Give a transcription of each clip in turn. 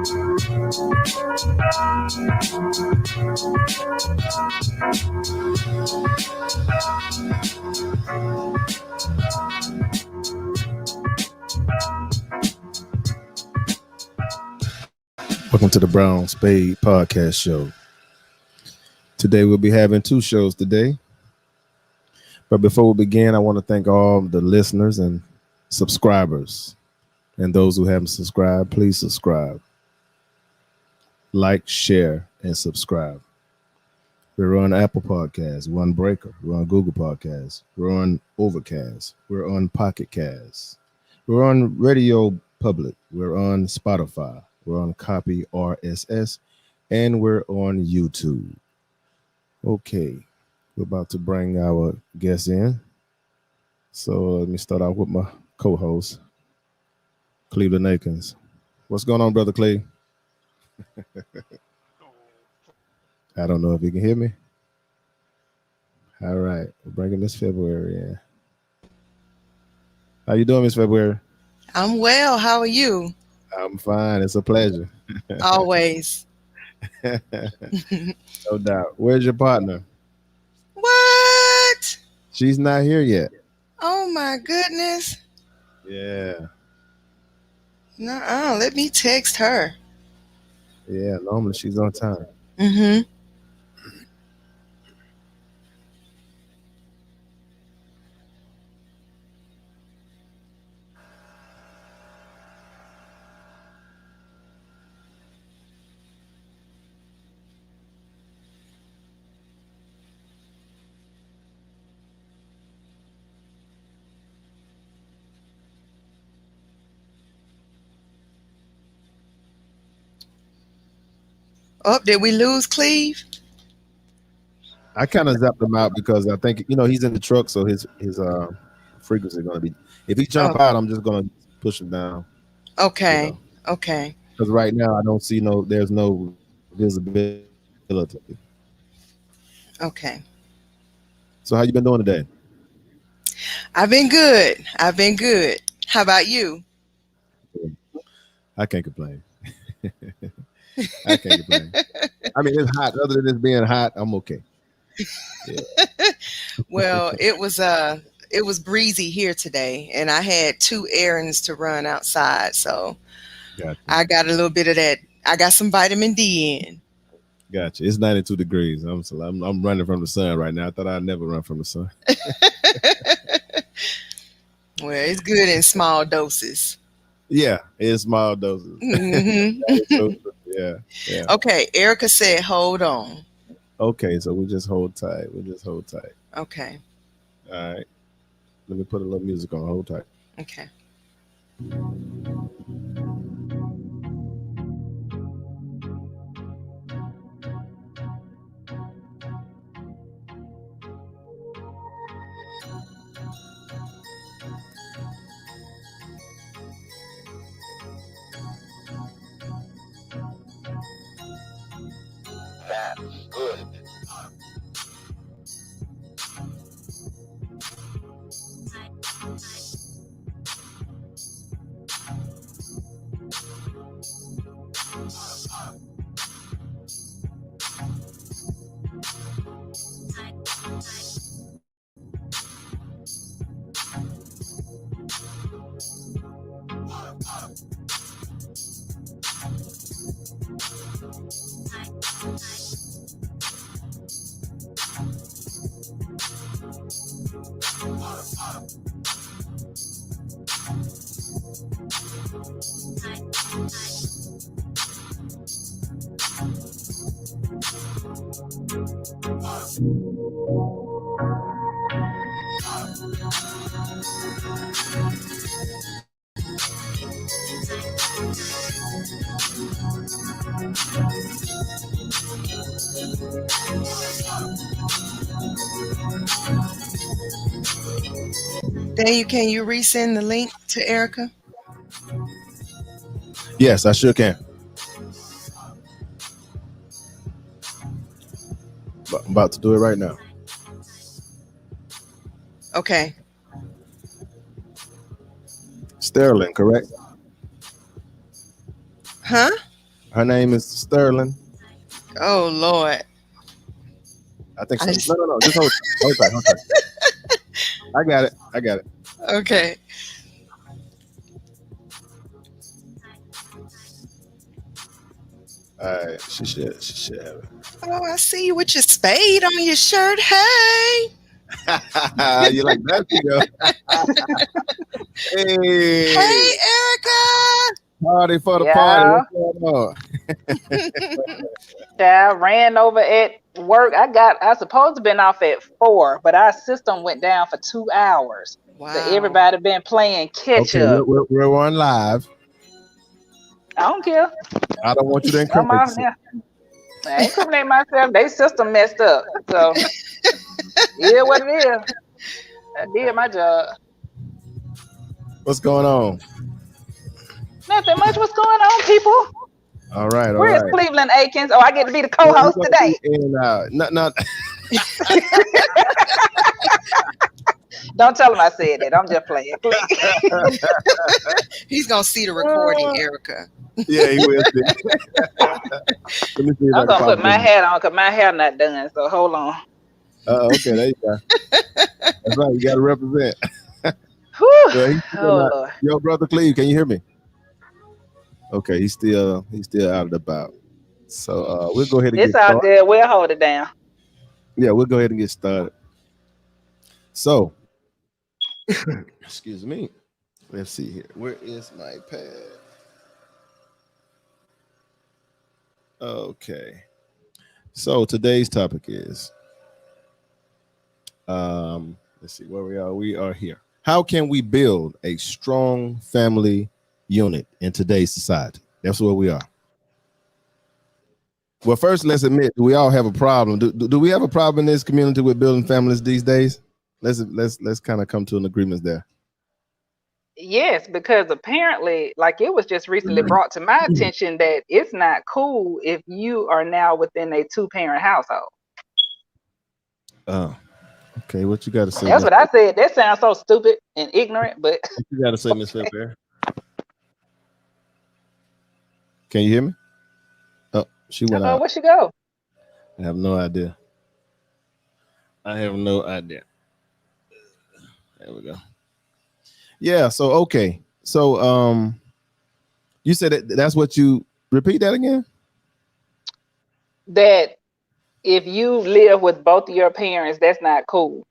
Welcome to the Brown Spade Podcast Show. Today we'll be having two shows today. But before we begin, I want to thank all the listeners and subscribers. And those who haven't subscribed, please subscribe. Like, share, and subscribe. We're on Apple Podcasts, we're on Breaker, we're on Google Podcasts, we're on Overcast, we're on Pocket Cast, we're on Radio Public, we're on Spotify, we're on Copy RSS, and we're on YouTube. Okay, we're about to bring our guests in. So let me start off with my co-host, Cleveland Akins. What's going on, Brother Clay? I don't know if you can hear me. All right, we're bringing Miss February in. How you doing, Miss February? I'm well. How are you? I'm fine. It's a pleasure. Always. No doubt. Where's your partner? What? She's not here yet. Oh my goodness. Yeah. Nuh-uh. Let me text her. Yeah, normally she's on time. Mm-hmm. Oh, did we lose Cleve? I kind of zapped him out because I think he's in the truck, so his frequency is going to be. If he jump out, I'm just going to push him down. Okay. Okay. Because right now I don't see there's no visibility. Okay. So how you been doing today? I've been good. How about you? I can't complain. I can't complain. I mean, it's hot. Other than it being hot, I'm okay. Yeah. Well, it was breezy here today, and I had 2 errands to run outside, so Gotcha. I got a little bit of that. I got some vitamin D in. Gotcha. It's 92 degrees. I'm running from the sun right now. I thought I'd never run from the sun. Well, it's good in small doses. Yeah, it's small doses. Mm-hmm. Yeah. Okay, Erica said, hold on. Okay, so we just hold tight. Okay. All right. Let me put a little music on. Hold tight. Okay. That's good. Daniel, can you resend the link to Erica? Yes, I sure can. I'm about to do it right now. Okay. Sterling, correct? Huh? Her name is Sterling. Oh Lord. I think I so. just, No. Just hold tight, hold tight. I got it. I got it. okay. All right. She should have it. Oh, I see you with your spade on your shirt. Hey. You like that? You go. Hey, Hey, Erica. party for the party. Yeah, What's going on? child ran over at work. I supposed to been off at 4, but our system went down for 2 hours. So Wow. everybody been playing catch Okay, up. we're on live. I don't care. I don't want you to I'm incriminate off yourself. now. I ain't incriminate myself. They system messed up. So yeah, what it is. I did my job. What's going on? Nothing much. What's going on, people? All right, all Where is right. Cleveland Akins? Oh, I get to be the Well, we're co-host gonna today. be in and out. Not. Don't tell him I said that. I'm just playing. He's gonna see the recording, Erica. Yeah, he will. See. Let me see if I I'm can gonna pop put my in. hat on because my hair not done. So hold on. Okay, there you go. That's right. You got to represent. Whew. Well, he's still Oh not. Lord. Yo, brother Cleve, can you hear me? Okay, he's still out and about. So we'll go ahead and It's get all started. good. We'll hold it down. Yeah, we'll go ahead and get started. So, excuse me. Let's see here. Where is my pad? Okay. So today's topic is let's see where we are. We are here. How can we build a strong family unit in today's society? That's where we are. Well, first, let's admit we all have a problem. Do we have a problem in this community with building families these days? Let's kind of come to an agreement there. Yes, because apparently, like it was just recently brought to my attention that it's not cool if you are now within a 2-parent household. Oh, okay. What you got to say? That's what I said. That sounds so stupid and ignorant, but What you got to say, Miss Fairfair? Can you hear me? Oh, she went out. where she go? I have no idea. I have no idea. There we go. Yeah. So okay. So you said that's what you repeat that again. That if you live with both of your parents, that's not cool.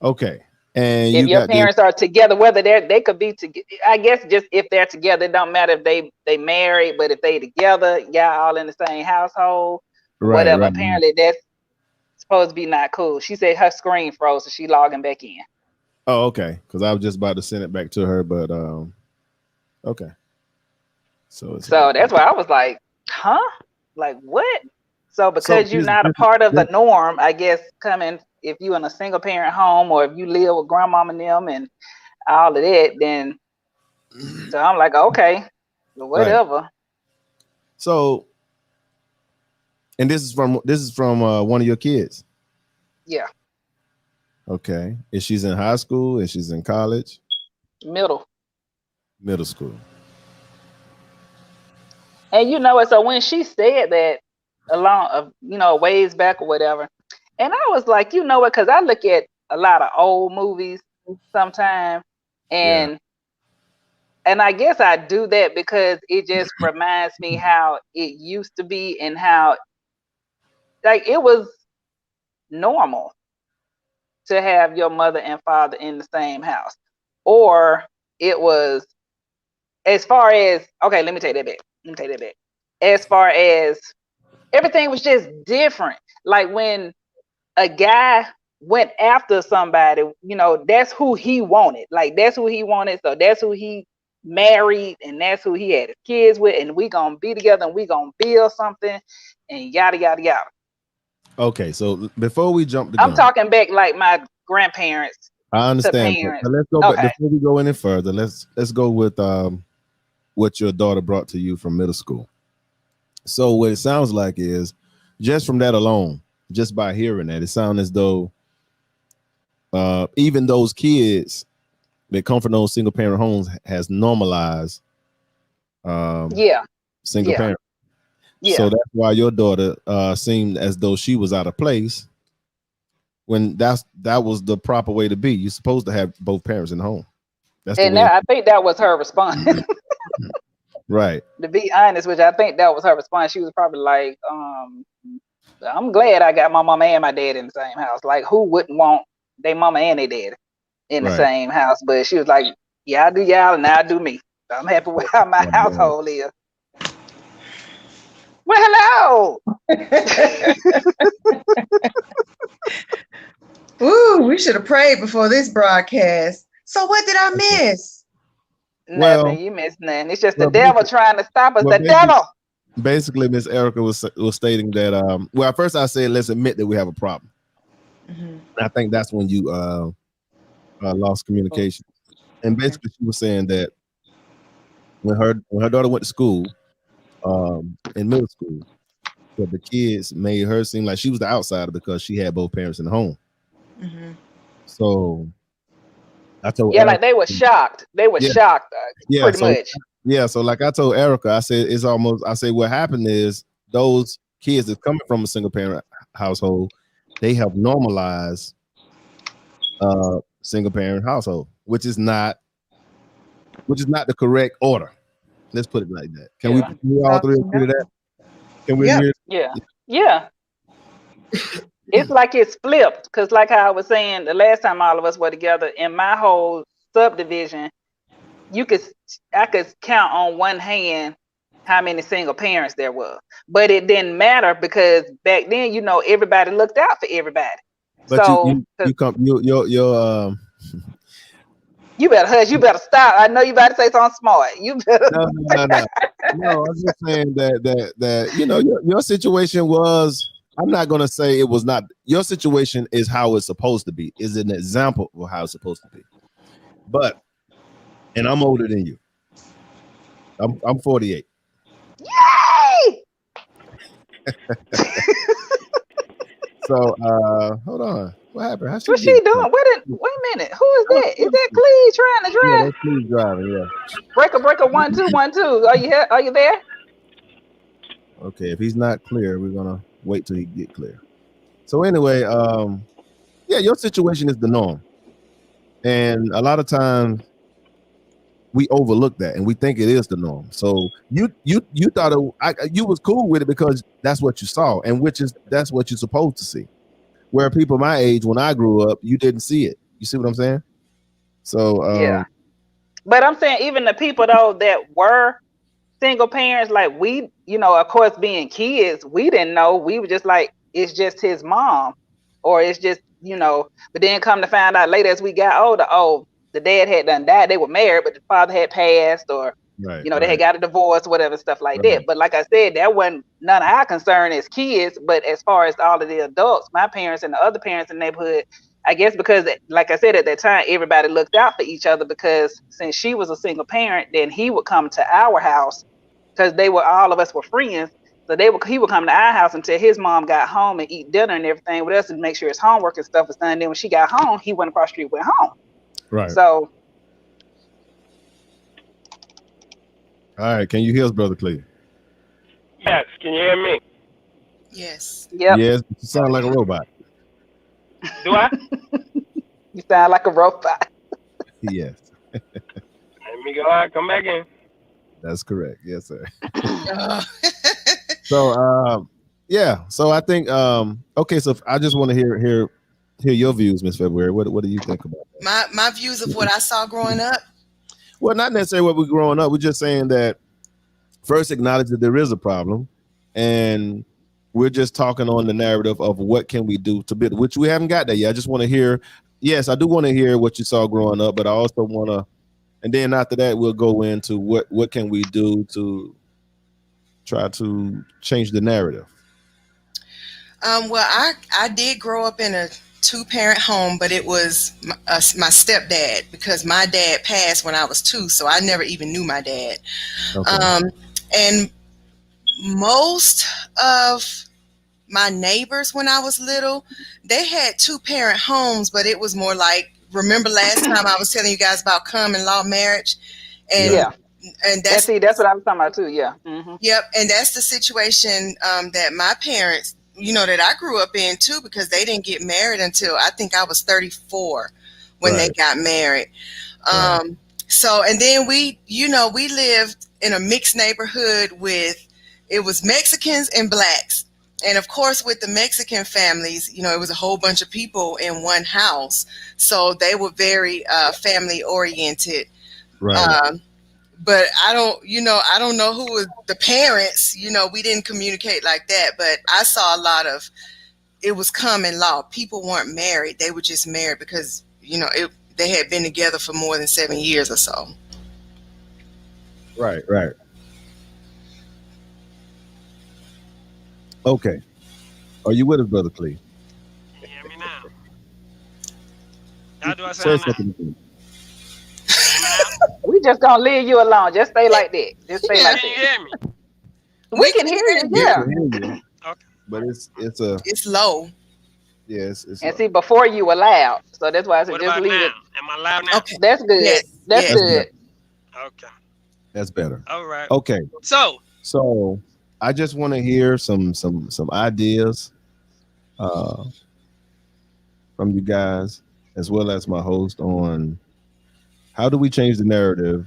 Okay. And If you your got this. parents are together, whether they could be together, I guess just if they're together, it don't matter if they married, but if they together, y'all all in the same household, Right. whatever. Right. Apparently that's supposed to be not cool. She said her screen froze, so she logging back in. Oh, okay. Because I was just about to send it back to her, but okay. So that's why I was like, huh? Like what? So because you're not a part of the norm, I guess coming if you in a single parent home or if you live with grandmama and them and all of that, then so I'm like, okay, whatever. Right. So, and this is from one of your kids. Yeah. Okay. Is she's in high school? Is she's in college? Middle school. And so when she said that along, ways back or whatever, and I was like, because I look at a lot of old movies sometimes, and I guess I do that because it just reminds me how it used to be and how, like, it was normal to have your mother and father in the same house, or it was as far as okay. Let me take that back. As far as everything was just different. Like when a guy went after somebody, that's who he wanted. Like that's who he wanted. So that's who he married and that's who he had his kids with. And we gonna be together and we gonna build something and yada, yada, yada. Okay. So before we jump the gun, I'm talking back like my grandparents. I understand. But let's go back before we go any further. Let's go with what your daughter brought to you from middle school. So what it sounds like is just from that alone, just by hearing that, it sounds as though even those kids that come from those single parent homes has normalized single Yeah. parent. Yeah. So that's why your daughter seemed as though she was out of place when that was the proper way to be. You're supposed to have both parents in the home. That's the And way. I think that was her response. Right. To be honest with you, I think that was her response. She was probably like, I'm glad I got my mama and my dad in the same house. Like, who wouldn't want their mama and their dad in the Right. same house? But she was like, yeah, I do y'all and I do me. So I'm happy with how my household is. Well, hello. Ooh, we should have prayed before this broadcast. So what did I miss? Well- Nothing. You missed nothing. It's just the well, devil trying to stop us. well, The devil. Basically, Miss Erica was stating that. Well, at first I said let's admit that we have a problem. Mhm. I think that's when you lost communication. And basically, she was saying that when her daughter went to school, in middle school, that the kids made her seem like she was the outsider because she had both parents in the home. Mhm. So I told Yeah, Erica, like they were shocked. They were Yeah. shocked, Yeah, pretty so- much. yeah. So like I told Erica, I said it's almost. I said what happened is those kids that's coming from a single parent household, they have normalized single parent household, which is not the correct order. Let's put it like that. Can Yeah. we all three agree to that? Can we Yeah. agree? Yeah. Yeah. It's like it's flipped because, like how I was saying the last time all of us were together in my whole subdivision, I could count on one hand how many single parents there were, but it didn't matter because back then, everybody looked out for everybody. But So you come your you better hush. You better stop. I know you about to say something smart. You better. no. No, I'm just saying that your situation was. I'm not gonna say it was not. Your situation is how it's supposed to be. Is an example of how it's supposed to be. But, and I'm older than you. I'm 48. Yay! So hold on. What happened? How's What's she doing? Wait a minute. Who is that? Is that Cleve trying to Yeah, drive? that's Cleve driving. Yeah. Breaker 1 2 1 2. Are you here? Are you there? Okay. If he's not clear, we're gonna wait till he get clear. So anyway, yeah, your situation is the norm, and a lot of times we overlook that and we think it is the norm. So you thought you was cool with it because that's what you saw, and that's what you're supposed to see. Where people my age, when I grew up, you didn't see it. You see what I'm saying? So Yeah. But I'm saying even the people though that were single parents, like we, of course being kids, we didn't know. We were just like, it's just his mom, or it's just, but then come to find out later as we got older, oh, the dad had done died. They were married, but the father had passed, or right, they had got a divorce, whatever, stuff like that. But like I said, that wasn't none of our concern as kids. But as far as all of the adults, my parents and the other parents in the neighborhood, I guess because, like I said, at that time, everybody looked out for each other because since she was a single parent, then he would come to our house because all of us were friends. So he would come to our house until his mom got home and eat dinner and everything with us and make sure his homework and stuff was done. Then when she got home, he went across the street, went home. right. So. All right. Can you hear us, Brother Cleve? Yes, can you hear me? Yes. Yep. Yes, you sound like a robot. Do I? You sound like a robot. Yes, Let me go out, come back in. that's correct. Yes, sir. Uh, So yeah. So I think okay. So I just want to hear your views, Miss February. What do you think about that? my views of what I saw growing up. Well, not necessarily what we're growing up. We're just saying that first acknowledge that there is a problem, and we're just talking on the narrative of what can we do to build, which we haven't got there yet. I just want to hear. Yes, I do want to hear what you saw growing up, but I also want to, and then after that, we'll go into what can we do to try to change the narrative. Well, I did grow up in a 2-parent home, but it was my stepdad because my dad passed when I was 2, so I never even knew my dad. Okay. And most of my neighbors when I was little, they had 2-parent homes, but it was more like, remember last time I was telling you guys about common law marriage? And Yeah. And that's what I was talking about too. Yeah. Mm-hmm. Yep, and that's the situation that my parents, that I grew up in too, because they didn't get married until I think I was 34 when they Right. got married. Right. So, and then we lived in a mixed neighborhood it was Mexicans and blacks. And of course, with the Mexican families, it was a whole bunch of people in one house. So they were very family oriented. Right. But I don't know who was the parents. We didn't communicate like that. But I saw a lot of, it was common law. People weren't married. They were just married because, they had been together for more than 7 years or so. Right. Right. Okay. Are you with us, Brother Clee? Can you hear me now? How do I Say sound now? something to me. We just gonna leave you alone. Just stay like that. Just stay like Can you that. hear me? We can hear you. We Yeah. can hear you, Okay. but it's It's low. yes, it's And see, before you were loud, so that's why I said What just about leave now? it. Am I loud now? Okay. That's good. Yes. That's Yes. good. Okay. that's better. All right. Okay, So, I just want to hear some ideas from you guys, as well as my host, on how do we change the narrative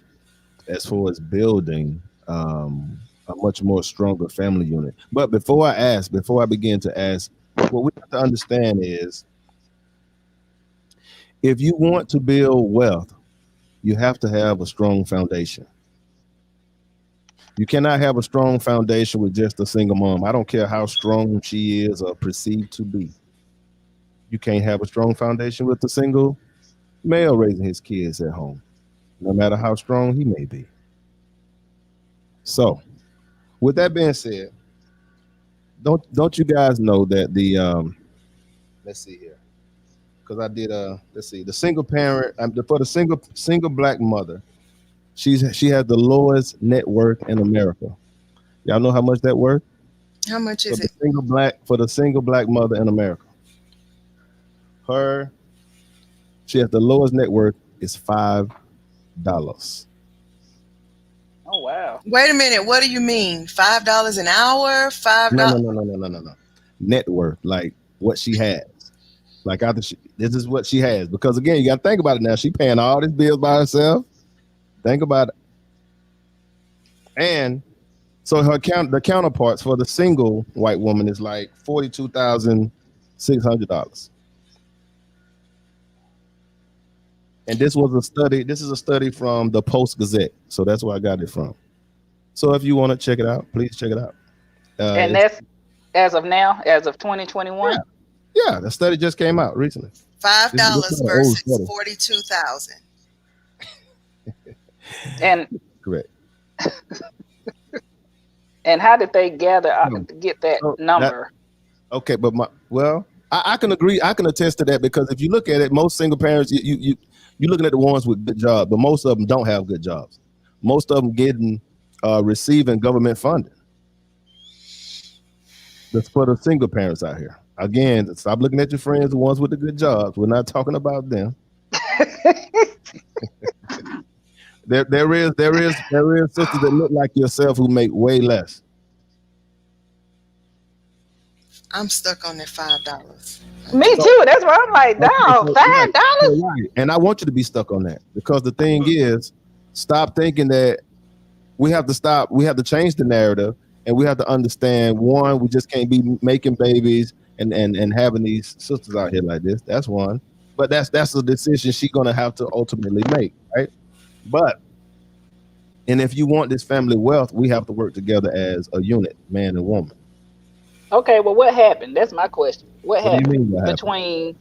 as far as building a much more stronger family unit. But before I begin to ask, what we have to understand is, if you want to build wealth, you have to have a strong foundation. You cannot have a strong foundation with just a single mom. I don't care how strong she is or perceived to be. You can't have a strong foundation with a single male raising his kids at home, no matter how strong he may be. So, with that being said, don't you guys know that let's see here, because I did let's see, the single parent, for the single black mother, she has the lowest net worth in America. Y'all know how much that worth? How much For is the it? single black mother in America. She has the lowest net worth is $5. Oh wow. Wait a minute. What do you mean? $5 an hour? $5? No. Net worth, like what she has. Like this is what she has. Because again, you got to think about it now. She paying all these bills by herself. Think about it. And so the counterparts for the single white woman is like $42,600. And this was a study. This is a study from the Post Gazette. So that's where I got it from. So if you want to check it out, please check it out. And that's as of now, as of 2021. Yeah, the study just came out recently. $5 This is an old versus study. 42,000. And Correct. and how did they get that So number? Okay, but I can agree. I can attest to that, because if you look at it, most single parents, you're looking at the ones with good jobs, but most of them don't have good jobs. Most of them receiving government funding. That's for the single parents out here. Again, stop looking at your friends, the ones with the good jobs. We're not talking about them. There is sisters that look like yourself who make way less. I'm stuck on that $5. Me too. That's why I'm like, dog, $5. Right. And I want you to be stuck on that, because the thing is, stop thinking that we have to change the narrative, and we have to understand, one, we just can't be making babies and having these sisters out here like this. That's one. But that's a decision she's gonna have to ultimately make, right? And if you want this family wealth, we have to work together as a unit, man and woman. Okay, well, what happened? That's my question. What What do you happened mean what happened? between?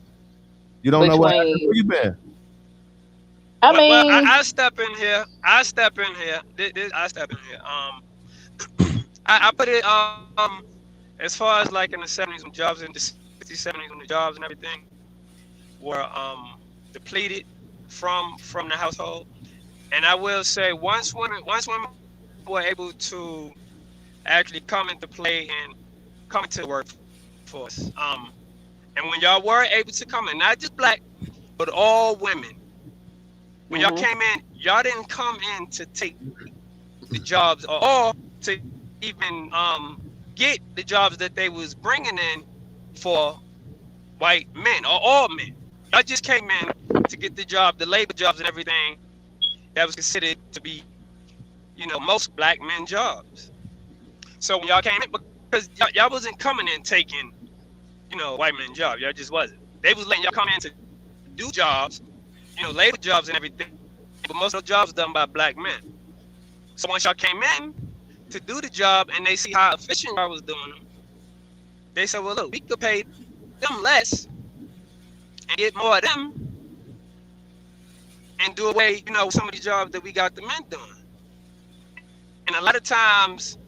You don't know what happened? between- Where you been? I well, mean, I step in here. I step in here. I put it as far as like in the 70s when jobs, in the 60s, 70s when the jobs and everything were depleted from the household. And I will say, once women were able to actually come into play and come into the workforce, and when y'all were able to come in, not just black, but all women, when y'all came in, y'all didn't come in to take the jobs, or to even get the jobs that they was bringing in for white men or all men. Y'all just came in to get the job, the labor jobs and everything that was considered to be, most black men jobs. So when y'all came in, because y'all wasn't coming in taking, white men jobs. Y'all just wasn't. They was letting y'all come in to do jobs, labor jobs and everything. But most of the jobs done by black men. So once y'all came in to do the job and they see how efficient I was doing them, they said, well, look, we could pay them less and get more of them and do away, some of the jobs that we got the men doing. And a lot of times,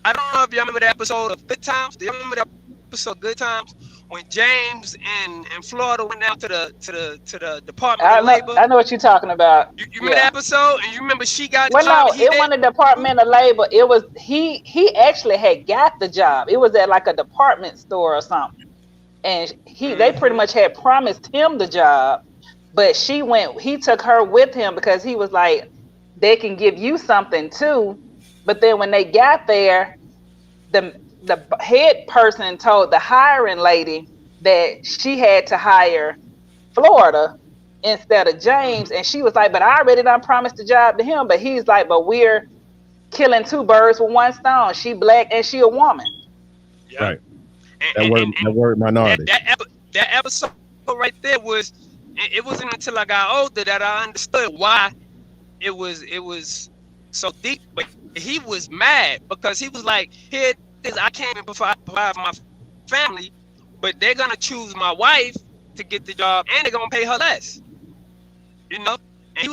I don't know if y'all remember the episode of Good Times. Do you remember that episode Good Times? When James and Florida went down to the Department of Labor. I know what you're talking about. You remember that episode? And you remember she got the well, job? No, it wasn't the Department of Labor. It was he actually had got the job. It was at like a department store or something. And they pretty much had promised him the job, but he took her with him because he was like, they can give you something too. But then when they got there, the head person told the hiring lady that she had to hire Florida instead of James. And she was like, but I already done promised the job to him. But he's like, but we're killing two birds with one stone. She black and she a woman. Yeah. Right. That word minority. That episode right there was, it wasn't until I got older that I understood why it was so deep. But he was mad because he was like, here it is, I can't even provide for my family, but they're gonna choose my wife to get the job and they're gonna pay her less. And he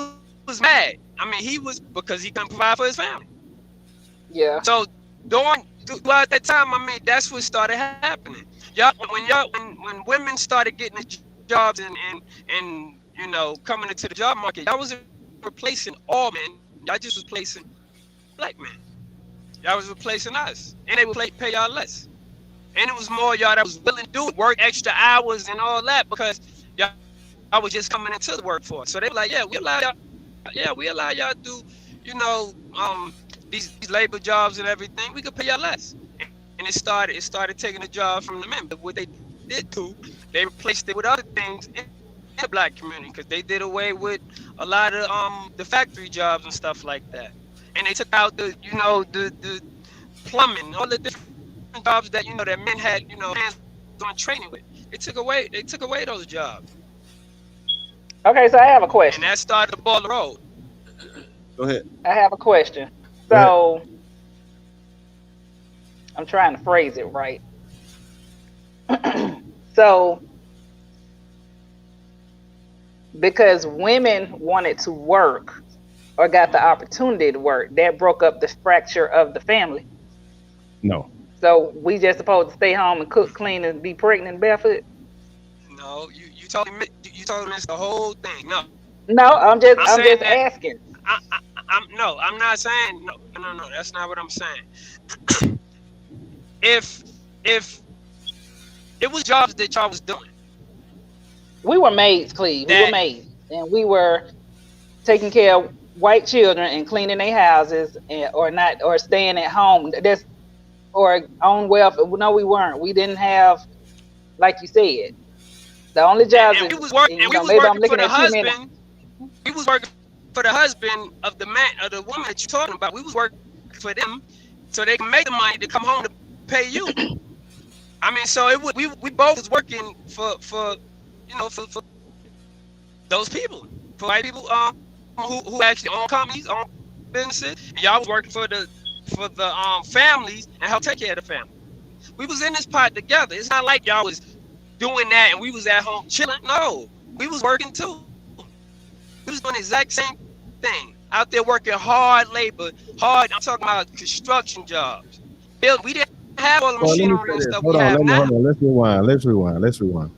was mad. I mean, he was, because he couldn't provide for his family. Yeah. So throughout that time, I mean, that's what started happening. When women started getting the jobs and coming into the job market, y'all wasn't replacing all men. Y'all just was replacing black men. Y'all was replacing us, and they would pay y'all less. And it was more y'all that was willing to do it, work extra hours and all that, because y'all was just coming into the workforce. So they were like, we allow y'all to do, these labor jobs and everything. We could pay y'all less. And it started taking the job from the men. But what they did do, they replaced it with other things in the black community, because they did away with a lot of the factory jobs and stuff like that. And they took out the plumbing, all the different jobs that that men had hands-on training with. They took away those jobs. Okay, so I have a question. And that started the ball roll. Go ahead. I have a question. So I'm trying to phrase it right. So because women wanted to work or got the opportunity to work, that broke up the fracture of the family. No. So we just supposed to stay home and cook, clean, and be pregnant and barefoot? No, you told me it's the whole thing. No, I'm just asking. I'm not saying no. That's not what I'm saying. If it was jobs that y'all was doing, we were maids, Cleve. We were maids, and we were taking care of white children and cleaning their houses, or staying at home. Or on welfare. No, we weren't. We didn't have, like you said, the only jobs. And we was working. And we was working for the husband. We was working for the husband of the man, of the woman that you're talking about. We was working for them, so they can make the money to come home to pay you. I mean, so we both was working for those people, for white people who actually own companies, own businesses. And y'all was working for the families and help take care of the family. We was in this pot together. It's not like y'all was doing that and we was at home chilling. No, we was working too. We was doing the exact same thing. Out there working hard labor, I'm talking about construction jobs. We didn't have all the machinery and stuff we have now. Hold on. Let's rewind.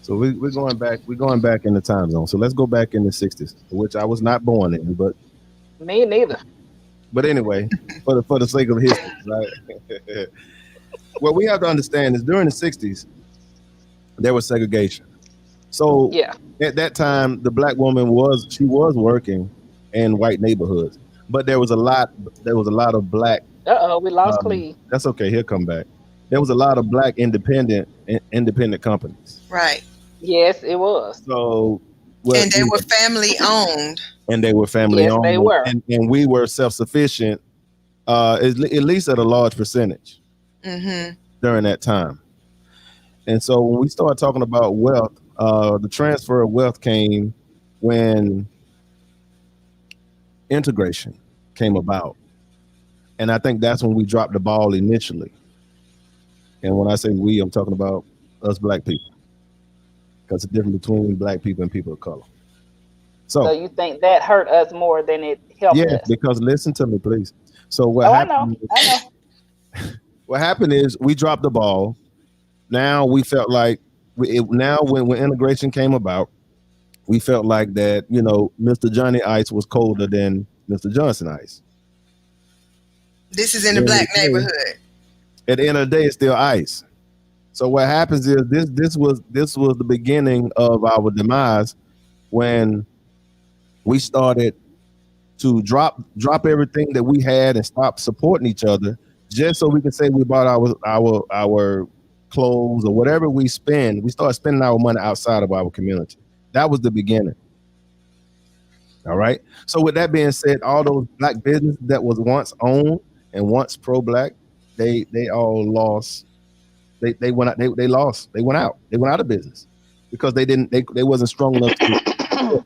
So we're going back in the time zone. So let's go back in the 60s, which I was not born in, but me neither. But anyway, for the sake of history, right? What we have to understand is during the 60s, there was segregation. So at that time, the black woman was working in white neighborhoods. but there was a lot. There was a lot of black. We lost Um, Cleve. that's okay. He'll come back. There was a lot of black independent companies. Right. Yes, it was. So, well, And they were family owned. and they were family Yes, owned, they were. and we were self sufficient, at least at a large percentage Mm-hmm. during that time. And so when we started talking about wealth, the transfer of wealth came when integration came about. And I think that's when we dropped the ball initially. And when I say we, I'm talking about us black people. Because the difference between black people and people of color. So So, you think that hurt us more than it helped yeah, us? because listen to me, please. So what Oh, I happened? know. I know. What happened is we dropped the ball. Now we felt like now when integration came about, we felt like that, Mr. Johnny Ice was colder than Mr. Johnson Ice. This is in the Yeah, black yeah. neighborhood. At the end of the day, it's still ice. So what happens is this was the beginning of our demise when we started to drop everything that we had and stop supporting each other just so we can say we bought our clothes or whatever we spend. We started spending our money outside of our community. That was the beginning. All right. So with that being said, all those black businesses that was once owned and once pro-black, they all lost. They went out. They lost. They went out. They went out of business because they wasn't strong enough to,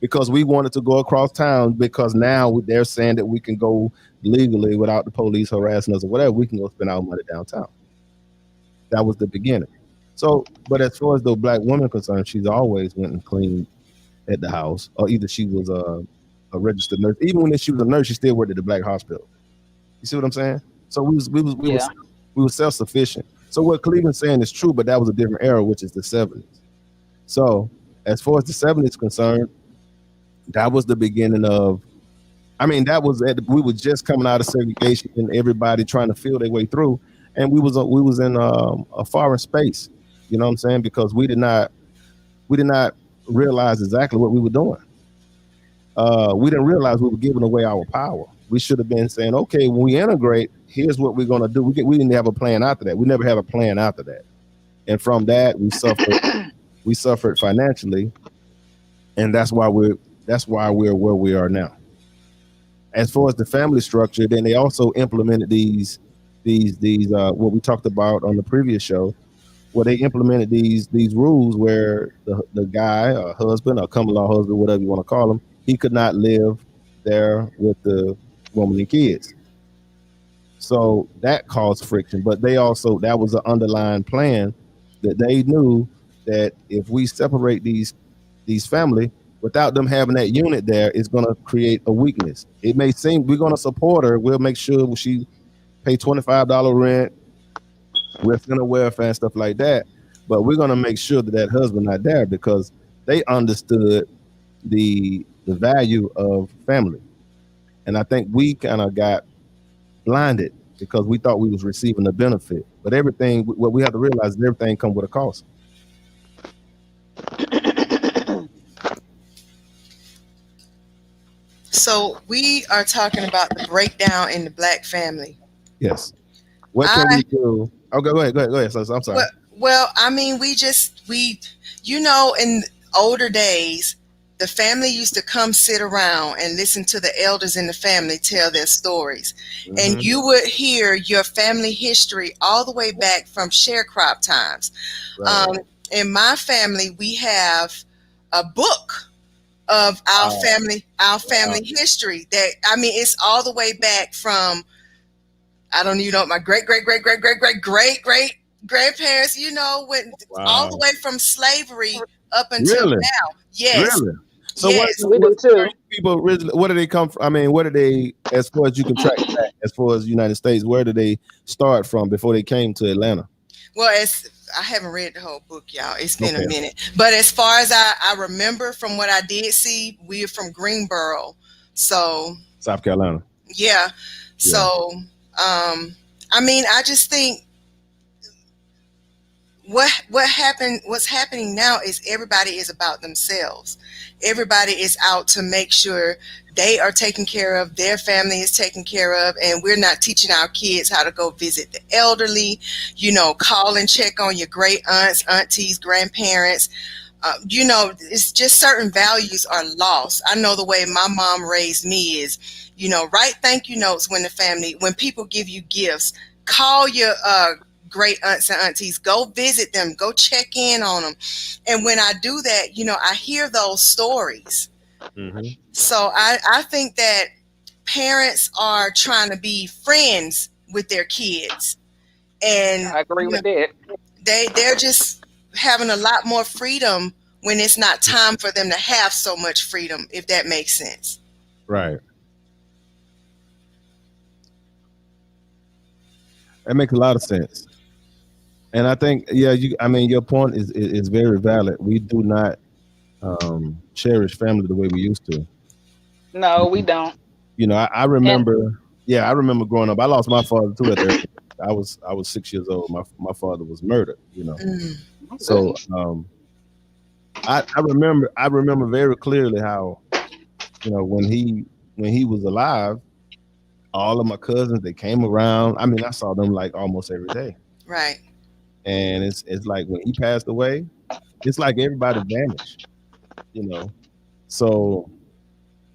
because we wanted to go across town, because now they're saying that we can go legally without the police harassing us or whatever. We can go spend our money downtown. That was the beginning. So, but as far as the black woman concerned, she's always went and cleaned at the house, or either she was a registered nurse. Even when she was a nurse, she still worked at the black hospital. You see what I'm saying? So we Yeah. were self-sufficient. So what Cleveland's saying is true, but that was a different era, which is the 70s. So as far as the 70s concerned, that was the beginning of, we were just coming out of segregation and everybody trying to feel their way through. And we was in a foreign space, you know what I'm saying? Because we did not realize exactly what we were doing. We didn't realize we were giving away our power. We should have been saying, okay, when we integrate, here's what we're going to do. We didn't have a plan after that. We never have a plan after that. And from that, we suffered financially. And that's why we're where we are now. As far as the family structure, then they also implemented these what we talked about on the previous show, where they implemented these rules where the guy, or husband, or common law husband, whatever you want to call him, he could not live there with the woman and kids. So that caused friction. But that was an underlying plan that they knew that if we separate these family without them having that unit there, it's going to create a weakness. It may seem we're going to support her. We'll make sure she pay $25 rent. We're sending her welfare and stuff like that. But we're going to make sure that husband not there, because they understood the value of family. And I think we kind of got blinded because we thought we was receiving the benefit. But what we have to realize is everything comes with a cost. So we are talking about the breakdown in the black family. Yes. What can we do? Oh, go ahead. So, I'm sorry. Well, in older days, the family used to come sit around and listen to the elders in the family tell their stories. Mm-hmm. And you would hear your family history all the way back from sharecrop times. Right. In my family, we have a book of our family history that, it's all the way back from, I don't even know, my great grandparents, all the way from slavery up until now. Yes. Really? So yes. We do too. People originally, where do they come from? Where did they, as far as you can track back, as far as the United States, where did they start from before they came to Atlanta? Well, I haven't read the whole book, y'all. It's been a minute. But as far as I remember from what I did see, we're from Greensboro. So South Carolina. Yeah. So I just think what's happening now is everybody is about themselves. Everybody is out to make sure they are taken care of, their family is taken care of, and we're not teaching our kids how to go visit the elderly, call and check on your great aunts, aunties, grandparents. It's just certain values are lost. I know the way my mom raised me is, write thank you notes when people give you gifts, call your great aunts and aunties, go visit them, go check in on them. And when I do that, I hear those stories. Mm-hmm. So I think that parents are trying to be friends with their kids. And I agree with that. They're just having a lot more freedom when it's not time for them to have so much freedom, if that makes sense. Right. That makes a lot of sense. And I think, your point is very valid. We do not cherish family the way we used to. No, we don't. I remember, I remember growing up. I lost my father too at that. I was 6 years old. My father was murdered. So I remember very clearly how, when he was alive, all of my cousins, they came around. I mean, I saw them like almost every day. Right. And it's like when he passed away, it's like everybody vanished. So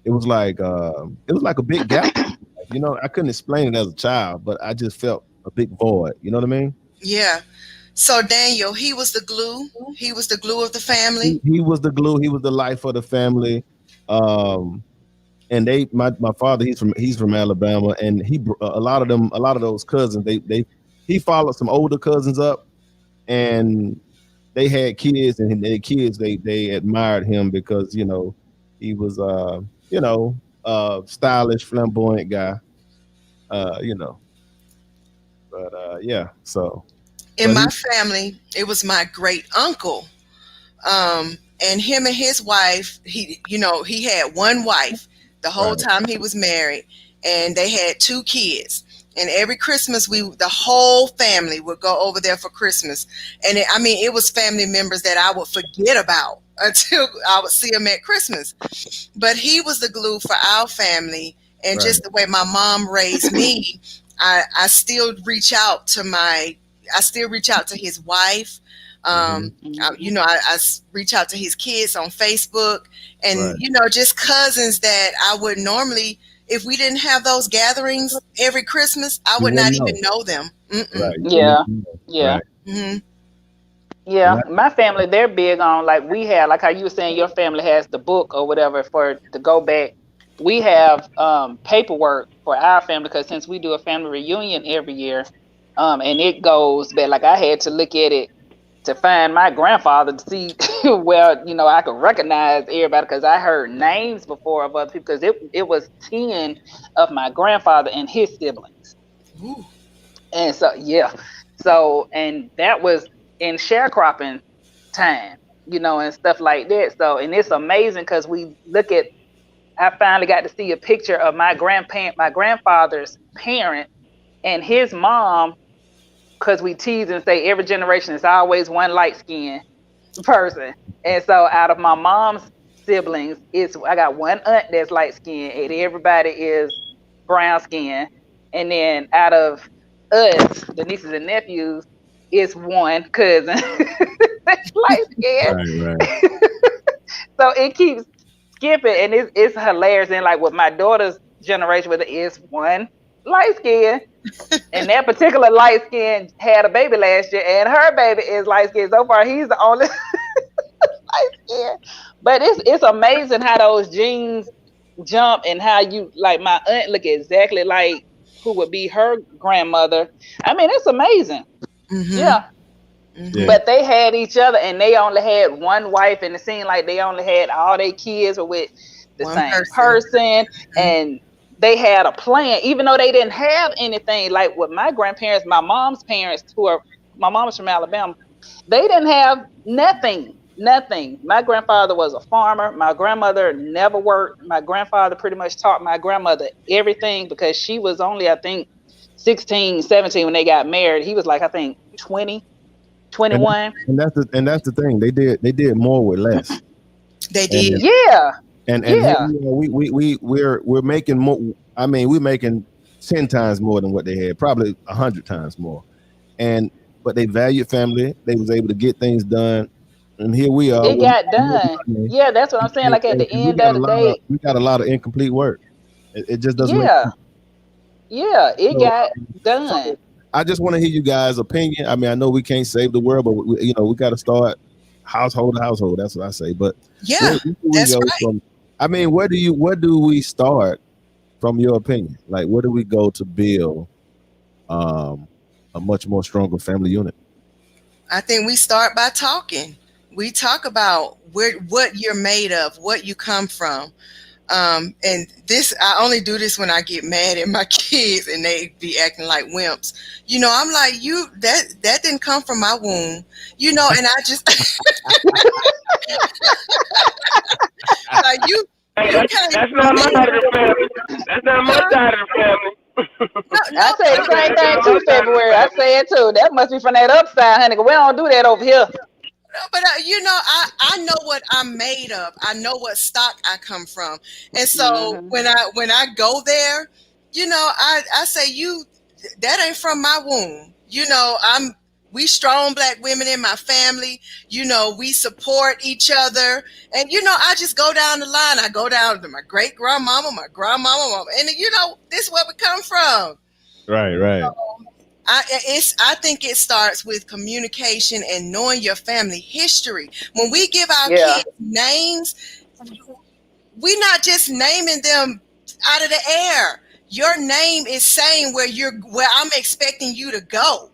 it was like a big gap. I couldn't explain it as a child, but I just felt a big void. You know what I mean? Yeah. So Daniel, he was the glue. He was the glue of the family. He was the glue. He was the life of the family. And my father, he's from Alabama, and a lot of those cousins, he followed some older cousins up, and they had kids, and their kids, they admired him because he was stylish, flamboyant guy, so in my family, it was my great uncle, and him and his wife, he had one wife the whole time he was married, and they had 2 kids. And every Christmas, the whole family would go over there for Christmas. And it was family members that I would forget about until I would see them at Christmas. But he was the glue for our family. And just the way my mom raised me, I still reach out to his wife. I reach out to his kids on Facebook, and just cousins that I would normally, if we didn't have those gatherings every Christmas, I would not even know them. Right. Yeah. Right. Mm-hmm. Yeah, my family, they're big on, like we have, like how you were saying your family has the book or whatever to go back. We have paperwork for our family, because since we do a family reunion every year, and it goes back, like I had to look at it to find my grandfather to see where, I could recognize everybody, because I heard names before of other people, because it was 10 of my grandfather and his siblings. Ooh. And and that was in sharecropping time, and stuff like that. So, and it's amazing because I finally got to see a picture of my grandfather's parent and his mom, because we tease and say every generation is always one light-skinned person. And so out of my mom's siblings, I got one aunt that's light-skinned, and everybody is brown-skinned. And then out of us, the nieces and nephews, is one cousin that's light-skinned. Right. So it keeps skipping, and it's hilarious. And like with my daughter's generation, with it is one light skin, and that particular light skin had a baby last year, and her baby is light skin. So far, he's the only light skin. But it's amazing how those genes jump, and how like my aunt look exactly like who would be her grandmother. I mean, it's amazing. Mm-hmm. Yeah. Mm-hmm. But they had each other, and they only had one wife, and it seemed like they only had all their kids were with the same person. Mm-hmm. And they had a plan, even though they didn't have anything. Like with my grandparents, my mom's parents, my mom was from Alabama, they didn't have nothing. My grandfather was a farmer. My grandmother never worked. My grandfather pretty much taught my grandmother everything, because she was only, I think, 16, 17 when they got married. He was like, I think 20, 21. And that's the thing. They did more with less. They did. Yeah. And Yeah. here, we're making more. I mean, we're making 10 times more than what they had, probably 100 times more. But they valued family. They was able to get things done, and here we are. It got done. Yeah, that's what I'm saying. Like at the end of the day, we got a lot of incomplete work. It just doesn't make yeah, sense. yeah, it So, got done. So I just want to hear you guys' opinion. I mean, I know we can't save the world, but we got to start household to household. That's what I say. But Yeah, where do we that's go right. from? I mean, where do we start from your opinion? Like, where do we go to build a much more stronger family unit? I think we start by talking. We talk about what you're made of, what you come from. And this, I only do this when I get mad at my kids and they be acting like wimps. I'm like, that didn't come from my womb, and I just like you. That's not my side of the family. That's not my side of the family. I say the same thing too, February. I say it too. That must be from that upside, honey. 'Cause we don't do that over here. But I know what I'm made of. I know what stock I come from, and so when I go there, I say that ain't from my womb. We strong Black women in my family. We support each other, and I just go down the line. I go down to my great grandmama, my grandmama, and this is where we come from. Right. So, I think it starts with communication and knowing your family history. When we give our kids names, we're not just naming them out of the air. Your name is saying where I'm expecting you to go.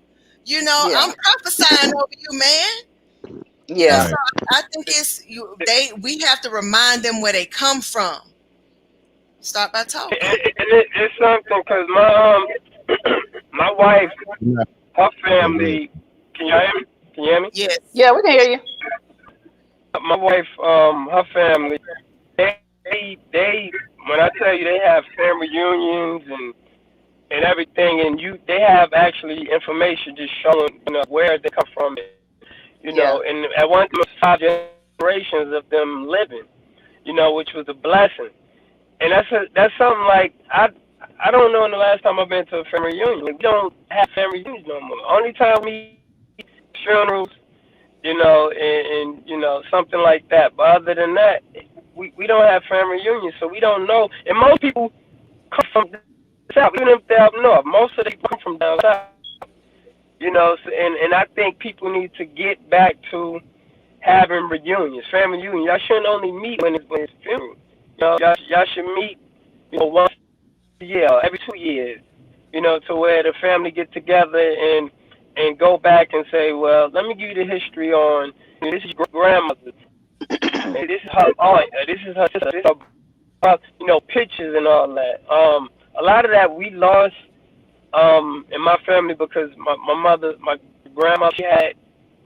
I'm prophesying over you, man. Yeah. So I think we have to remind them where they come from. Start by talking. And it's something because my wife, her family. Can you hear me? Yes. Yeah, we can hear you. My wife, her family. They when I tell you they have family reunions and everything, and they have actually information just showing where they come from. And at one time, 5 generations of them living. Which was a blessing. And that's something like I don't know when the last time I've been to a family reunion. We don't have family reunions no more. Only time we funerals, and something like that. But other than that, we don't have family reunions, so we don't know. And most people come from the south, even if they're up north. Most of them come from down south. So, and I think people need to get back to having reunions, family reunions. Y'all shouldn't only meet when it's funeral. Y'all should meet, once a year, every 2 years, to where the family get together and go back and say, well, let me give you the history on, this is your grandmother, and this is her aunt, this is her sister, this is her, pictures and all that. A lot of that we lost in my family because my mother, my grandma, she had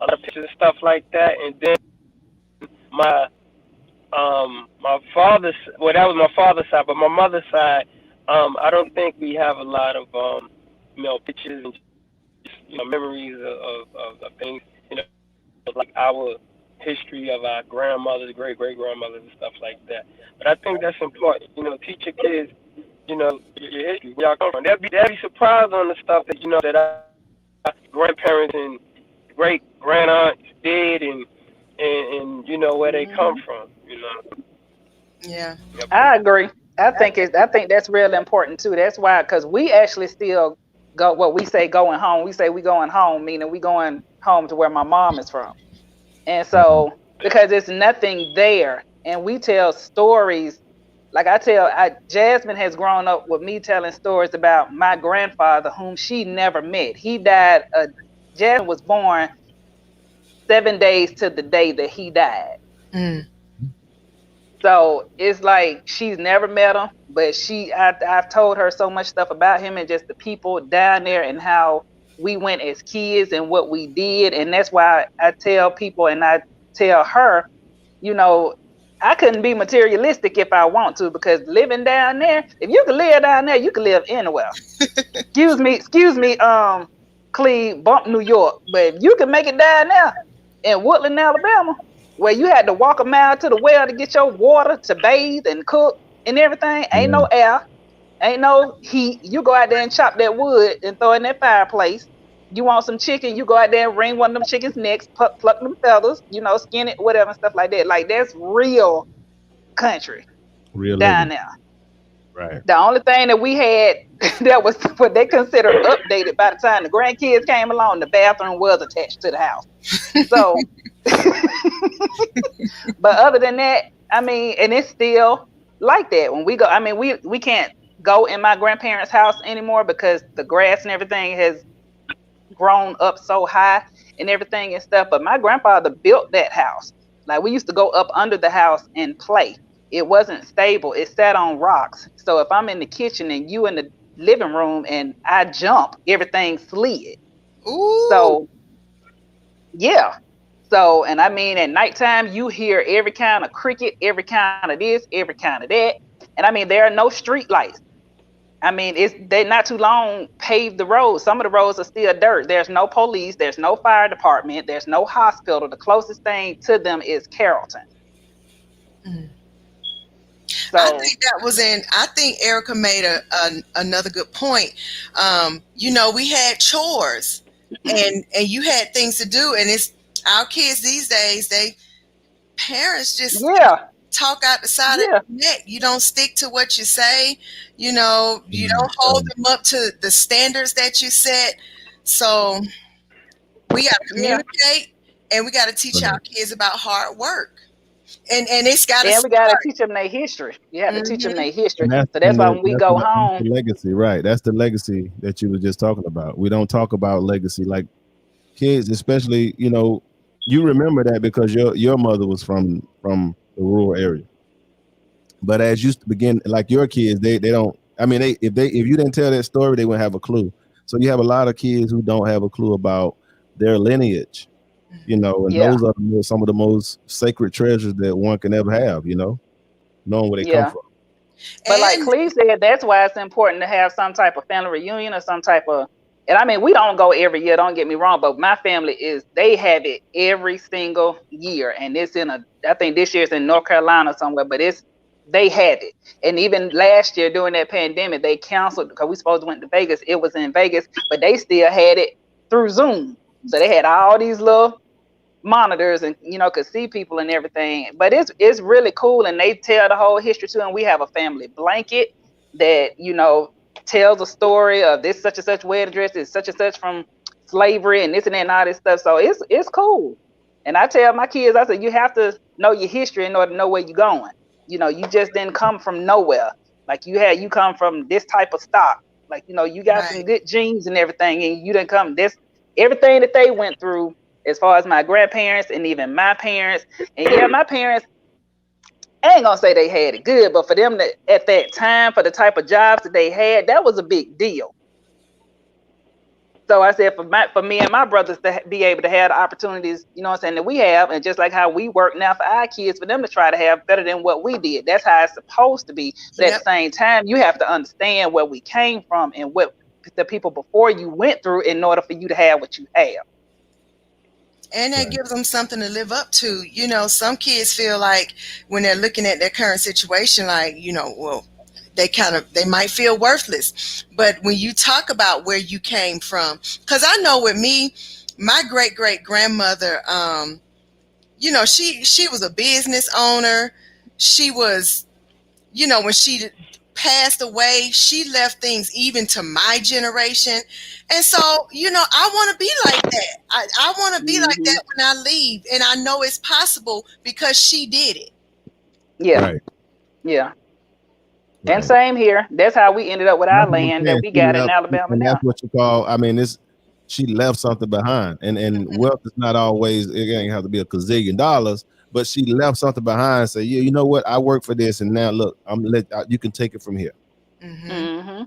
a lot of pictures and stuff like that, and then my father's, well, that was my father's side, but my mother's side, I don't think we have a lot of, pictures and memories of things, like our history of our grandmothers, great-great-grandmothers and stuff like that. But I think that's important, teach your kids, your history, where y'all come from. They'll be surprised on the stuff that, that our grandparents and great-grand-aunts did and where they come from, Yeah. I agree. I think that's really important too. That's why, because we actually still go what we say going home. We say we going home, meaning we going home to where my mom is from. And so because there's nothing there, and we tell stories. Like Jasmine has grown up with me telling stories about my grandfather, whom she never met. He died. Jasmine was born 7 days to the day that he died. Mm. So it's like she's never met him, but I've told her so much stuff about him and just the people down there and how we went as kids and what we did. And that's why I tell people and I tell her, I couldn't be materialistic if I want to, because living down there, if you can live down there, you can live anywhere. Excuse me, Cleve, Bump, New York. But if you can make it down there in Woodland, Alabama, where you had to walk a mile to the well to get your water to bathe and cook and everything. Ain't no air, ain't no heat. You go out there and chop that wood and throw it in that fireplace. You want some chicken, you go out there and wring one of them chickens' necks, pluck them feathers, skin it, whatever, and stuff like that. Like, that's real country Real down living. there. Right. The only thing that we had that was what they considered updated by the time the grandkids came along, the bathroom was attached to the house. So, but other than that, I mean, and it's still like that. When we go, I mean, we can't go in my grandparents' house anymore because the grass and everything has grown up so high and everything and stuff. But my grandfather built that house. Like, we used to go up under the house and play. It wasn't stable. It sat on rocks. So if I'm in the kitchen and you in the living room and I jump, everything slid. Ooh. So, yeah. So, and I mean, at nighttime, you hear every kind of cricket, every kind of this, every kind of that. And I mean, there are no street lights. I mean, they not too long paved the roads. Some of the roads are still dirt. There's no police. There's no fire department. There's no hospital. The closest thing to them is Carrollton. Mm. So, I think Erica made another good point. We had chores and you had things to do, and it's our kids these days, parents just talk out the side of the neck. You don't stick to what you say, you don't hold them up to the standards that you set. So we got to communicate and we got to teach our kids about hard work. And it's got to we got to teach them their history. You have to teach them their history. So that's why when we go home. That's the legacy, right? That's the legacy that you were just talking about. We don't talk about legacy. Like, kids, especially, you remember that because your mother was from the rural area. But as you begin, like your kids, they don't. I mean, if you didn't tell that story, they wouldn't have a clue. So you have a lot of kids who don't have a clue about their lineage. And those are some of the most sacred treasures that one can ever have, knowing where they come from. But like Cleve said, that's why it's important to have some type of family reunion or some type of, and I mean, we don't go every year, don't get me wrong, but my family they have it every single year. And it's I think this year it's in North Carolina somewhere, but they had it. And even last year during that pandemic, they canceled because we supposed to went to Vegas. It was in Vegas, but they still had it through Zoom. So they had all these little monitors and could see people and everything. But it's really cool, and they tell the whole history too. And we have a family blanket that tells a story of this such and such wedding dress is such and such from slavery and this and that and all this stuff. So it's cool. And I tell my kids, I said, you have to know your history in order to know where you're going. You just didn't come from nowhere. Like you come from this type of stock. Like you got some good genes and everything, and you didn't come everything that they went through. As far as my grandparents and even my parents. And my parents, I ain't gonna say they had it good, but for them at that time, for the type of jobs that they had, that was a big deal. So I said for me and my brothers to be able to have the opportunities, that we have, and just like how we work now for our kids, for them to try to have better than what we did. That's how it's supposed to be. But at the same time, you have to understand where we came from and what the people before you went through in order for you to have what you have. And that gives them something to live up to. Some kids feel like when they're looking at their current situation, like, they might feel worthless. But when you talk about where you came from, because I know with me, my great-great-grandmother, she was a business owner. She was, when she passed away, she left things even to my generation. And so, I want to be like that. I want to be like that when I leave. And I know it's possible because she did it. Yeah. Right. Yeah. Right. And same here. That's how we ended up with our land that we got in Alabama now. That's what you call, she left something behind. And wealth is not always, it ain't have to be a gazillion dollars, but she left something behind. Say, you know what? I work for this, and now look, you can take it from here. Mm-hmm. Mm-hmm.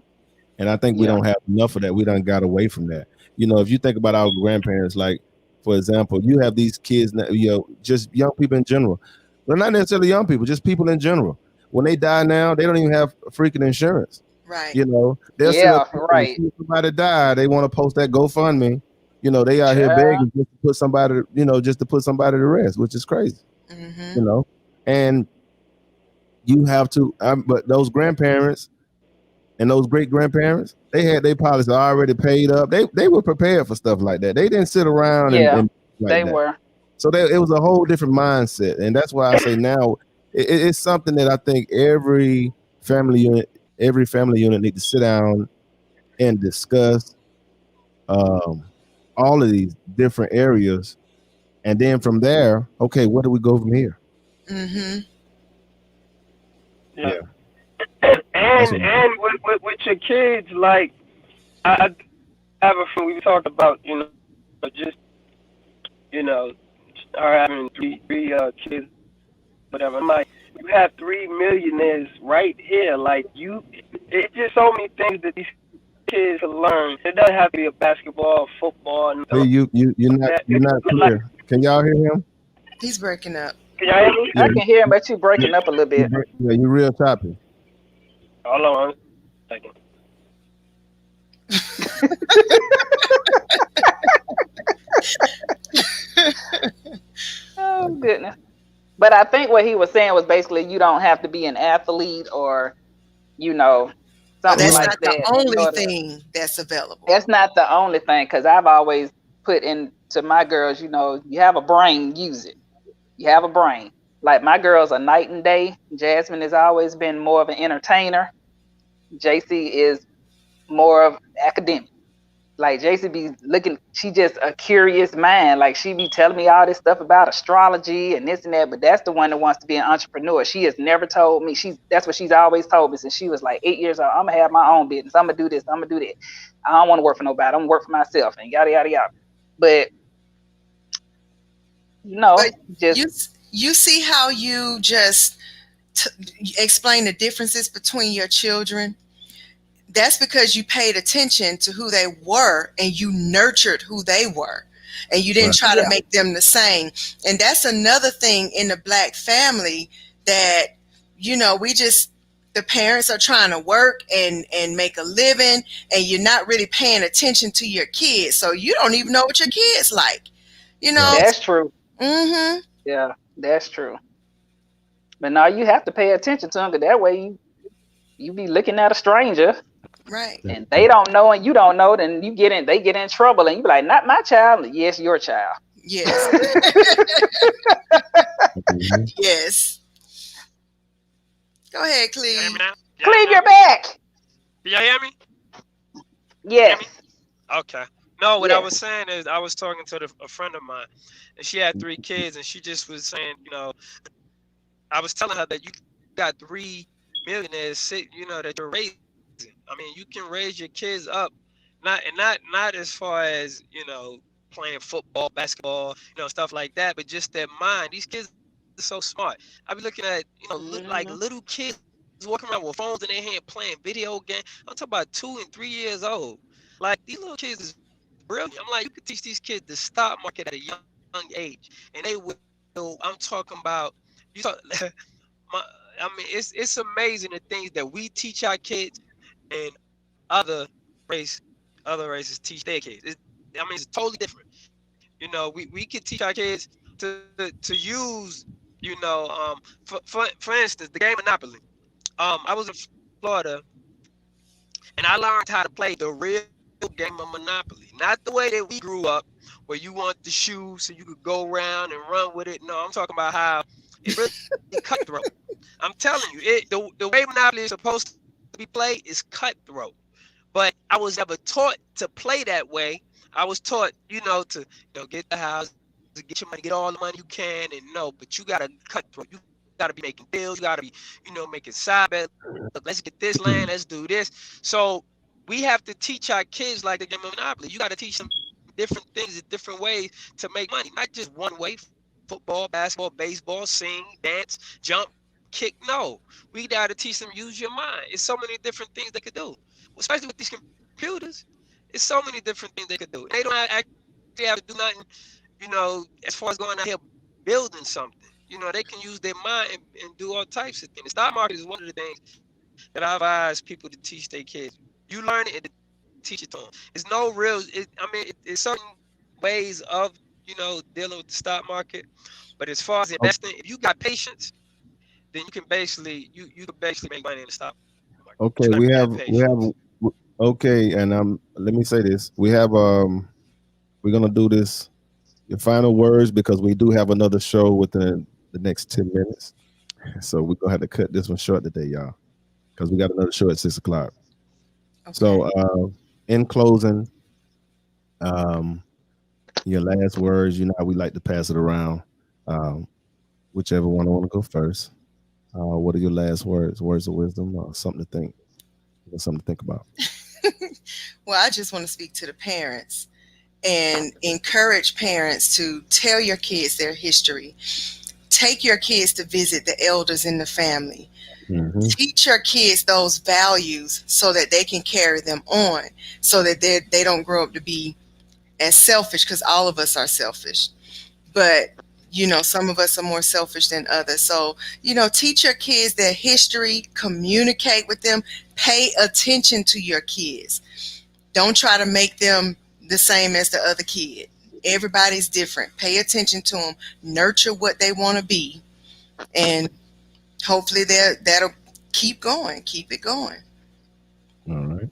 And I think we don't have enough of that. We done got away from that. If you think about our grandparents, like, for example, you have these kids, just young people in general. Well, not necessarily young people, just people in general. When they die now, they don't even have freaking insurance. Right. Right. If somebody die, they want to post that GoFundMe. They out here begging just to put somebody, just to put somebody to rest, which is crazy. Mm-hmm. you know, and you have to. But those grandparents and those great grandparents, they had their policy already paid up. They were prepared for stuff like that. They didn't sit around Yeah, and like they that. were. So it was a whole different mindset, and that's why I say now it's something that I think every family unit need to sit down and discuss all of these different areas, and then from there, okay, where do we go from here? Mm-hmm. Yeah. Yeah. That's And what with your kids, like I have a friend we talked about, just you know, her having three kids, whatever. I'm like, you have 3 millionaires right here. Like it's just so many things that these kids can learn. It doesn't have to be a basketball, football, and stuff Hey, you're like not that. you're not Like, clear. Can y'all hear him? He's breaking up. can y'all hear me? Yeah, I can hear him, but you breaking up a little bit. you're real choppy. Hold on a second. Oh goodness. But I think what he was saying was basically you don't have to be an athlete or, But something that's like not that. the only thing that's available. That's not the only thing, because I've always put into my girls, you have a brain, use it. You have a brain. Like my girls are night and day. Jasmine has always been more of an entertainer. JC is more of academic. Like JC be looking, she just a curious mind. Like she be telling me all this stuff about astrology and this and that, but that's the one that wants to be an entrepreneur. She has never told me, that's what she's always told me since she was like 8 years old. I'm gonna have my own business. I'm gonna do this, I'm gonna do that. I don't want to work for nobody. I'm gonna work for myself and yada yada yada. But But just you see how you just explain the differences between your children. That's because you paid attention to who they were and you nurtured who they were, and you didn't try to Yeah. make them the same. And that's another thing in the Black family that the parents are trying to work and make a living, and you're not really paying attention to your kids, so you don't even know what your kids like. that's true. Mm-hmm. Yeah, that's true. But now you have to pay attention to them, because that way you be looking at a stranger Right. and they don't know and you don't know, then they get in trouble and you be like, not my child. Yes, your child. Yes. Mhm. Yes. Go ahead, You hear Cleve. me now? Cleve, you're back. Do y'all hear me? Yes. Okay. No, what I Yes. was saying is I was talking to a friend of mine, and she had 3 kids, and she just was saying, I was telling her that you got 3 millionaires, that you're raising. I mean, you can raise your kids up, not as far as playing football, basketball, stuff like that, but just their mind. These kids are so smart. I be looking at like little kids walking around with phones in their hand playing video games. I'm talking about 2 and 3 years old. Like these little kids is brilliant. I'm like, you could teach these kids the stock market at a young age, and they will. I'm talking about you. I mean, it's amazing the things that we teach our kids, and other race, other races teach their kids. It's totally different. We could teach our kids to use, for instance, the game Monopoly. I was in Florida, and I learned how to play the real game of Monopoly, not the way that we grew up, where you want the shoe so you could go around and run with it. No, I'm talking about how it really cutthroat. I'm telling you, the way Monopoly is supposed to be played is cutthroat. But I was never taught to play that way. I was taught, to get the house, to get your money, get all the money you can, and but you gotta cutthroat. You gotta be making deals. You gotta be, making side bets. Look, let's get this land. Let's do this. So we have to teach our kids like the game of Monopoly. You gotta teach them different things in different ways to make money, not just one way. Football, basketball, baseball, sing, dance, jump, kick. No, we gotta teach them use your mind. It's so many different things they could do, especially with these computers. It's so many different things they could do. They don't actually have to do nothing, as far as going out here building something. They can use their mind and do all types of things. The stock market is one of the things that I advise people to teach their kids. You learn it and teach it to them. It's no real. It's certain ways of dealing with the stock market. But as far as investing, if you got patience, then you can basically make money in the stock market. Okay, okay, and let me say this. We're gonna do this, your final words, because we do have another show within the next 10 minutes. So we're gonna have to cut this one short today, y'all, because we got another show at 6 o'clock. Okay. So in closing, your last words, you know how we like to pass it around. Whichever one I want to go first. What are your last words? Words of wisdom, something to think, something to think about. Well, I just want to speak to the parents and encourage parents to tell your kids their history. Take your kids to visit the elders in the family. Mm-hmm. Teach your kids those values so that they can carry them on, so that they don't grow up to be as selfish, because all of us are selfish. But, some of us are more selfish than others. So, teach your kids their history, communicate with them, pay attention to your kids. Don't try to make them the same as the other kid. Everybody's different. Pay attention to them, nurture what they want to be, and hopefully that'll keep it going. All right.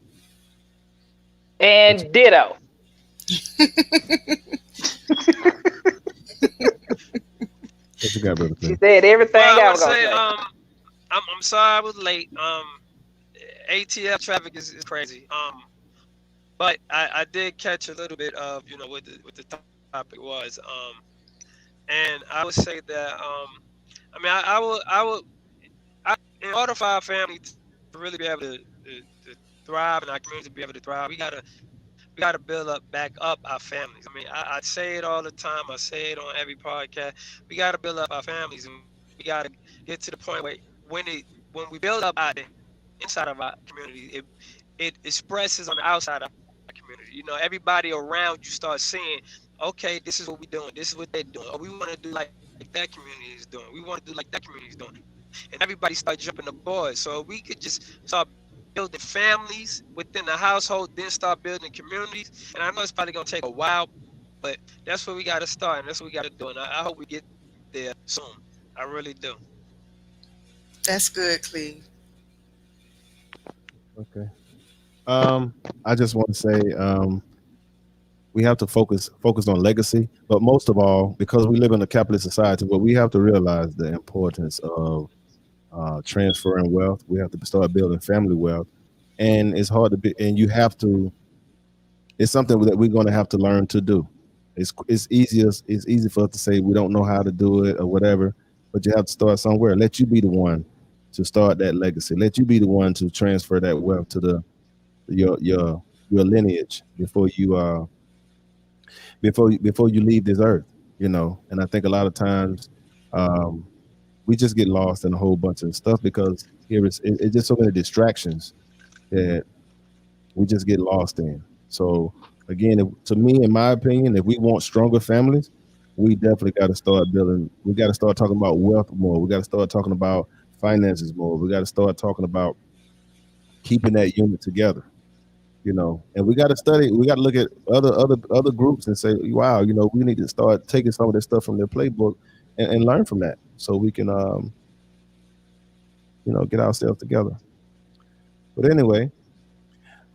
And ditto. What you got, brother? She said everything Well, I I was would gonna say, say. I'm sorry I was late. ATL traffic is crazy. But I did catch a little bit of what the topic was. And I would say that I would in order for our family to really be able to thrive and our community to be able to thrive, we gotta build back up our families. I say it all the time. I say it on every podcast. We gotta build up our families, and we gotta get to the point where when we build up the inside of our community, it expresses on the outside of our community. Everybody around you starts seeing, okay, this is what we're doing. This is what they're doing. Or we want to do like that community is doing. We want to do like that community is doing. And everybody starts jumping aboard. So we could just start building families within the household, then start building communities. And I know it's probably going to take a while, but that's where we got to start, and that's what we got to do. And I hope we get there soon. I really do. That's good, Cleve. Okay. I just want to say we have to focus on legacy, but most of all, because we live in a capitalist society, but we have to realize the importance of transferring wealth. We have to start building family wealth, and it's hard to be. And you have to. It's something that we're going to have to learn to do. It's easy for us to say we don't know how to do it or whatever, but you have to start somewhere. Let you be the one to start that legacy. Let you be the one to transfer that wealth to your lineage before you leave this earth. And I think a lot of times we just get lost in a whole bunch of stuff because it's just so many distractions that we just get lost in. So again, to me, in my opinion, if we want stronger families, we definitely got to start building. We got to start talking about wealth more. We got to start talking about finances more. We got to start talking about keeping that unit together. And we got to study. We got to look at other groups and say, wow, we need to start taking some of this stuff from their playbook and learn from that, so we can, get ourselves together. But anyway,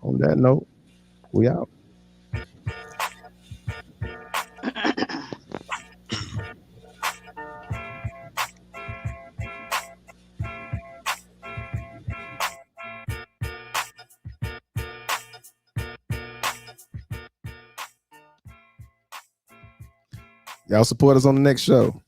on that note, we out. Y'all support us on the next show.